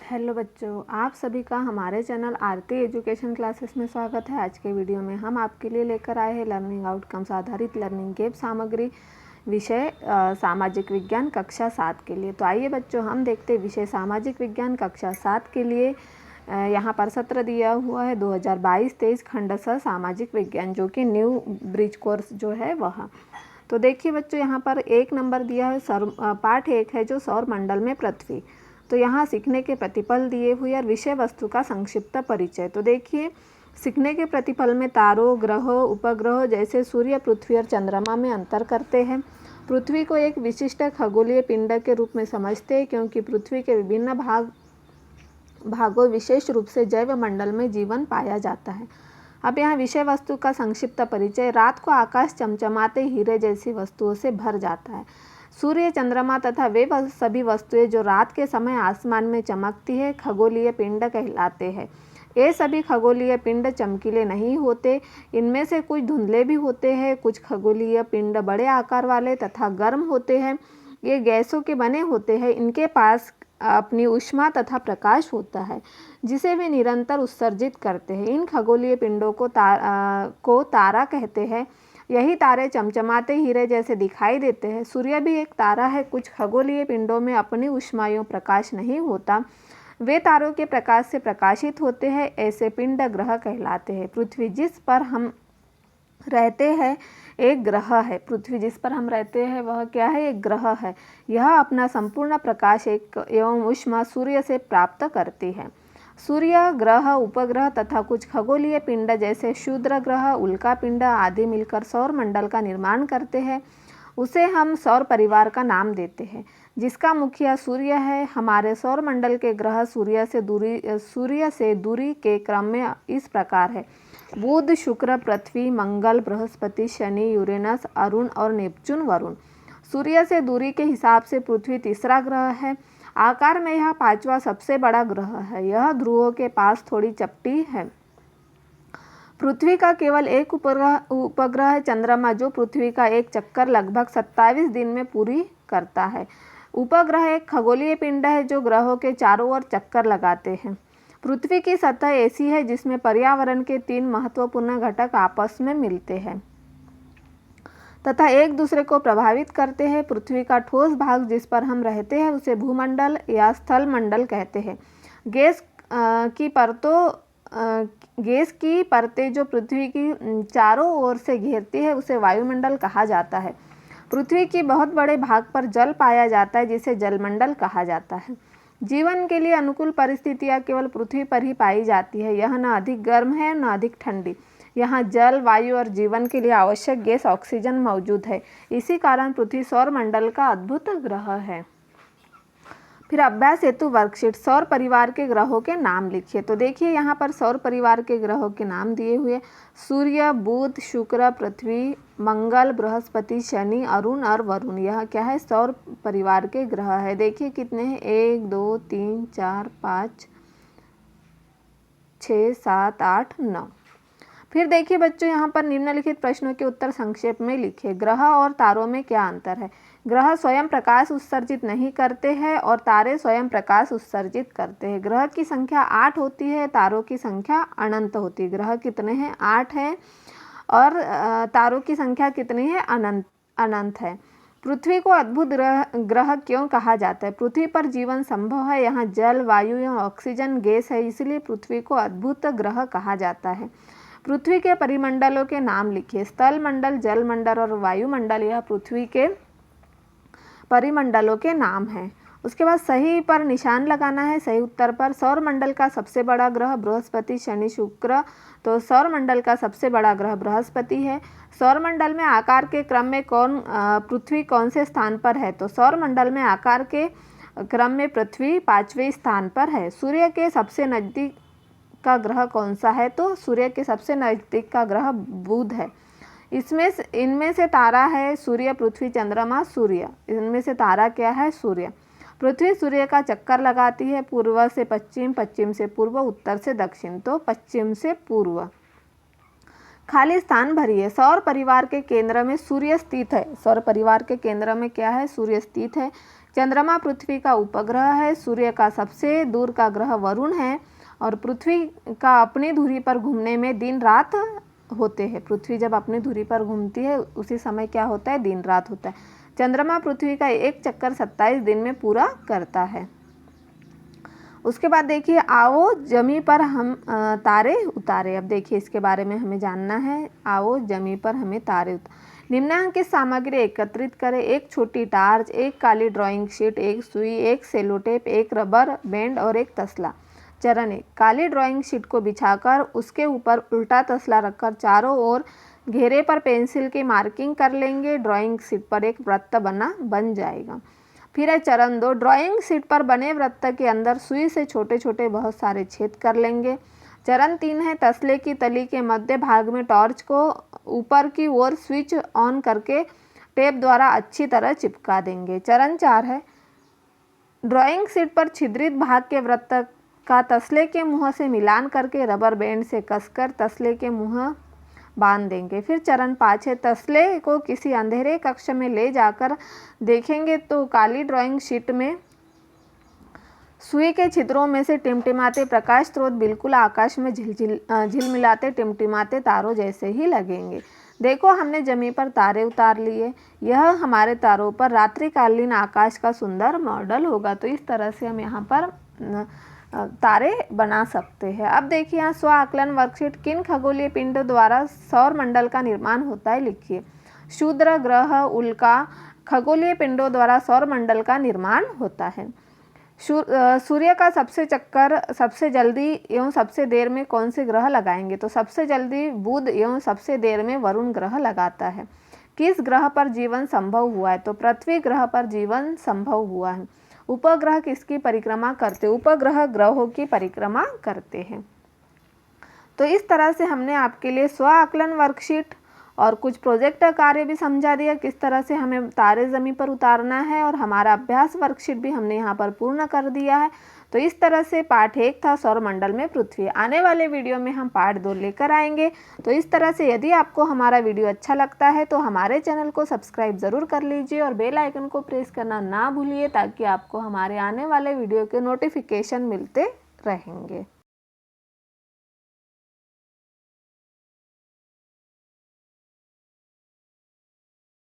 Hello बच्चों, आप सभी का हमारे चैनल आरती एजुकेशन क्लासेस में स्वागत है। आज के वीडियो में हम आपके लिए लेकर आए हैं लर्निंग आउटकम्स आधारित लर्निंग गेम सामग्री विषय सामाजिक विज्ञान कक्षा 7 के लिए। तो आइए बच्चों, हम देखते हैं विषय सामाजिक विज्ञान कक्षा 7 के लिए यहाँ पर सत्र दिया हुआ है 2022-23 खंड स सामाजिक विज्ञान, जो कि न्यू ब्रिज कोर्स जो है वह। तो देखिए बच्चों, यहाँ पर 1 नंबर दिया है पाठ 1 है जो सौर मंडल में पृथ्वी। तो यहाँ सीखने के प्रतिफल दिए हुए और विषय वस्तु का संक्षिप्त परिचय। तो देखिए, सीखने के प्रतिफल में तारों, ग्रहों, उपग्रहों जैसे सूर्य, पृथ्वी और चंद्रमा में अंतर करते हैं। पृथ्वी को एक विशिष्ट खगोलीय पिंड के रूप में समझते हैं, क्योंकि पृथ्वी के विभिन्न भागों विशेष रूप से जैव मंडल में जीवन पाया जाता है। अब यहाँ विषय वस्तु का संक्षिप्त परिचय। रात को आकाश चमचमाते हीरे जैसी वस्तुओं से भर जाता है। सूर्य, चंद्रमा तथा वे सभी वस्तुएं जो रात के समय आसमान में चमकती है खगोलीय पिंड कहलाते हैं। ये सभी खगोलीय पिंड चमकीले नहीं होते, इनमें से कुछ धुंधले भी होते हैं। कुछ खगोलीय पिंड बड़े आकार वाले तथा गर्म होते हैं। ये गैसों के बने होते हैं। इनके पास अपनी ऊष्मा तथा प्रकाश होता है, जिसे वे निरंतर उत्सर्जित करते हैं। इन खगोलीय पिंडों को तारा कहते हैं। यही तारे चमचमाते हीरे जैसे दिखाई देते हैं। सूर्य भी एक तारा है। कुछ खगोलीय पिंडों में अपनी ऊष्मायों प्रकाश नहीं होता, वे तारों के प्रकाश से प्रकाशित होते हैं। ऐसे पिंड ग्रह कहलाते हैं। पृथ्वी जिस पर हम रहते हैं एक ग्रह है। पृथ्वी जिस पर हम रहते हैं वह क्या है? एक ग्रह है। यह अपना संपूर्ण प्रकाश एवं ऊष्मा सूर्य से प्राप्त करती है। सूर्य, ग्रह, उपग्रह तथा कुछ खगोलीय पिंड जैसे क्षुद्र ग्रह, उल्का पिंड आदि मिलकर सौर मंडल का निर्माण करते हैं। उसे हम सौर परिवार का नाम देते हैं, जिसका मुखिया सूर्य है। हमारे सौर मंडल के ग्रह सूर्य से दूरी के क्रम में इस प्रकार है: बुध, शुक्र, पृथ्वी, मंगल, बृहस्पति, शनि, यूरेनस, अरुण और नेपच्यून, वरुण। सूर्य से दूरी के हिसाब से पृथ्वी तीसरा ग्रह है। आकार में यह 5वां सबसे बड़ा ग्रह है। यह ध्रुवों के पास थोड़ी चपटी है। पृथ्वी का केवल एक उपग्रह है चंद्रमा, जो पृथ्वी का एक चक्कर लगभग 27 दिन में पूरी करता है। उपग्रह एक खगोलीय पिंड है जो ग्रहों के चारों ओर चक्कर लगाते हैं। पृथ्वी की सतह ऐसी है जिसमें पर्यावरण के 3 महत्वपूर्ण घटक आपस में मिलते हैं तथा एक दूसरे को प्रभावित करते हैं। पृथ्वी का ठोस भाग जिस पर हम रहते हैं उसे भूमंडल या स्थल मंडल कहते हैं। गैस की परतें जो पृथ्वी की चारों ओर से घेरती है उसे वायुमंडल कहा जाता है। पृथ्वी की बहुत बड़े भाग पर जल पाया जाता है, जिसे जलमंडल कहा जाता है। जीवन के लिए अनुकूल परिस्थितियां केवल पृथ्वी पर ही पाई जाती है। यह न अधिक गर्म है न अधिक ठंडी। यहाँ जल, वायु और जीवन के लिए आवश्यक गैस ऑक्सीजन मौजूद है। इसी कारण पृथ्वी सौर मंडल का अद्भुत ग्रह है। फिर अभ्यास हेतु वर्कशीट। सौर परिवार के ग्रहों के नाम लिखिए। तो देखिए, यहाँ पर सौर परिवार के ग्रहों के नाम दिए हुए: सूर्य, बुध, शुक्र, पृथ्वी, मंगल, बृहस्पति, शनि, अरुण और वरुण। यह क्या है? सौर परिवार के ग्रह है। देखिए कितने हैं: 1 2 3 4 5 6 7 8 9। फिर देखिए बच्चों, यहाँ पर निम्नलिखित प्रश्नों के उत्तर संक्षेप में लिखिए। ग्रह और तारों में क्या अंतर है? ग्रह स्वयं प्रकाश उत्सर्जित नहीं करते हैं और तारे स्वयं प्रकाश उत्सर्जित करते हैं। ग्रह की संख्या 8 होती है, तारों की संख्या अनंत होती है। ग्रह कितने हैं? 8 है और तारों की संख्या कितनी है? अनंत है। पृथ्वी को अद्भुत ग्रह क्यों कहा जाता है? पृथ्वी पर जीवन संभव है। यहाँ जल, वायु एवं ऑक्सीजन गैस है, इसलिए पृथ्वी को अद्भुत ग्रह कहा जाता है। पृथ्वी के परिमंडलों के नाम लिखिए। स्थल मंडल, जल मंडल और वायुमंडल यह पृथ्वी के परिमंडलों के नाम हैं। उसके बाद सही पर निशान लगाना है। सही उत्तर पर सौर मंडल का सबसे बड़ा ग्रह बृहस्पति, शनि, शुक्र। तो सौर मंडल का सबसे बड़ा ग्रह बृहस्पति है। सौर मंडल में आकार के क्रम में पृथ्वी कौन से स्थान पर है? तो सौर मंडल में आकार के क्रम में पृथ्वी 5वें स्थान पर है। सूर्य के सबसे नज़दीक का ग्रह कौन सा है? तो सूर्य के सबसे नज़दीक का ग्रह बुध है। इनमें से तारा है सूर्य, पृथ्वी, चंद्रमा, सूर्य। इनमें से तारा क्या है? सूर्य। पृथ्वी सूर्य का चक्कर लगाती है पूर्व से पश्चिम, पश्चिम से पूर्व, उत्तर से दक्षिण। तो पश्चिम से पूर्व। खाली स्थान भरिए। सौर परिवार के केंद्र में सूर्य स्थित है। सौर परिवार के केंद्र में क्या है? सूर्य स्थित है। चंद्रमा पृथ्वी का उपग्रह है। सूर्य का सबसे दूर का ग्रह वरुण है और पृथ्वी का अपनी धुरी पर घूमने में दिन रात होते हैं। पृथ्वी जब अपनी धुरी पर घूमती है उसी समय क्या होता है, दिन रात होता है। चंद्रमा पृथ्वी का एक चक्कर 27 दिन में पूरा करता है। उसके बाद देखिए, आओ जमी पर हम तारे उतारे। अब देखिए इसके बारे में हमें जानना है। आओ जमी पर हमें तारे उतारे। निम्नलिखित सामग्री एकत्रित करें। एक छोटी टार्च, एक काली ड्राइंग शीट, एक सुई, एक सेलोटेप, एक रबर बैंड और एक तसला। चरण 1, काली ड्राइंग शीट को बिछाकर उसके ऊपर उल्टा तसला रखकर चारों ओर घेरे पर पेंसिल की मार्किंग कर लेंगे। ड्राइंग शीट पर एक वृत्त बन जाएगा। फिर है चरण 2, ड्राइंग शीट पर बने वृत्त के अंदर सुई से छोटे छोटे बहुत सारे छेद कर लेंगे। चरण 3 है, तसले की तली के मध्य भाग में टॉर्च को ऊपर की ओर स्विच ऑन करके टेप द्वारा अच्छी तरह चिपका देंगे। चरण 4 है, ड्राइंग शीट पर छिद्रित भाग के वृत्त का तसले के मुंह से मिलान करके रबर बैंड से कसकर तसले के मुंह बांध देंगे। फिर चरण 5 है, तसले को किसी अंधेरे कक्ष में ले जाकर देखेंगे तो काली ड्राइंग शीट में सुई के छिद्रों में से टिमटिमाते प्रकाश स्रोत बिल्कुल आकाश में झिलमिलाते टिमटिमाते तारों जैसे ही लगेंगे। देखो हमने जमी पर तारे उतार लिए। यह हमारे तारों पर रात्रिकालीन आकाश का सुंदर मॉडल होगा। तो इस तरह से हम यहाँ पर तारे बना सकते हैं। अब देखिए यहाँ स्व आकलन वर्कशीट, किन खगोलीय पिंडों द्वारा सौर मंडल का निर्माण होता है, लिखिए। क्षुद्र ग्रह, उल्का, खगोलीय पिंडों द्वारा सौर मंडल का निर्माण होता है। सूर्य का सबसे जल्दी एवं सबसे देर में कौन से ग्रह लगाएंगे, तो सबसे जल्दी बुध एवं सबसे देर में वरुण ग्रह लगाता है। किस ग्रह पर जीवन संभव हुआ है, तो पृथ्वी ग्रह पर जीवन संभव हुआ है। उपग्रह किसकी परिक्रमा करते हैं, उपग्रह ग्रहों की परिक्रमा करते हैं। तो इस तरह से हमने आपके लिए स्व आकलन वर्कशीट और कुछ प्रोजेक्ट कार्य भी समझा दिया, किस तरह से हमें तारे ज़मीन पर उतारना है, और हमारा अभ्यास वर्कशीट भी हमने यहाँ पर पूर्ण कर दिया है। तो इस तरह से पार्ट 1 था सौरमंडल में पृथ्वी। आने वाले वीडियो में हम पार्ट 2 लेकर आएंगे। तो इस तरह से यदि आपको हमारा वीडियो अच्छा लगता है तो हमारे चैनल को सब्सक्राइब ज़रूर कर लीजिए और बेल आइकन को प्रेस करना ना भूलिए, ताकि आपको हमारे आने वाले वीडियो के नोटिफिकेशन मिलते रहेंगे।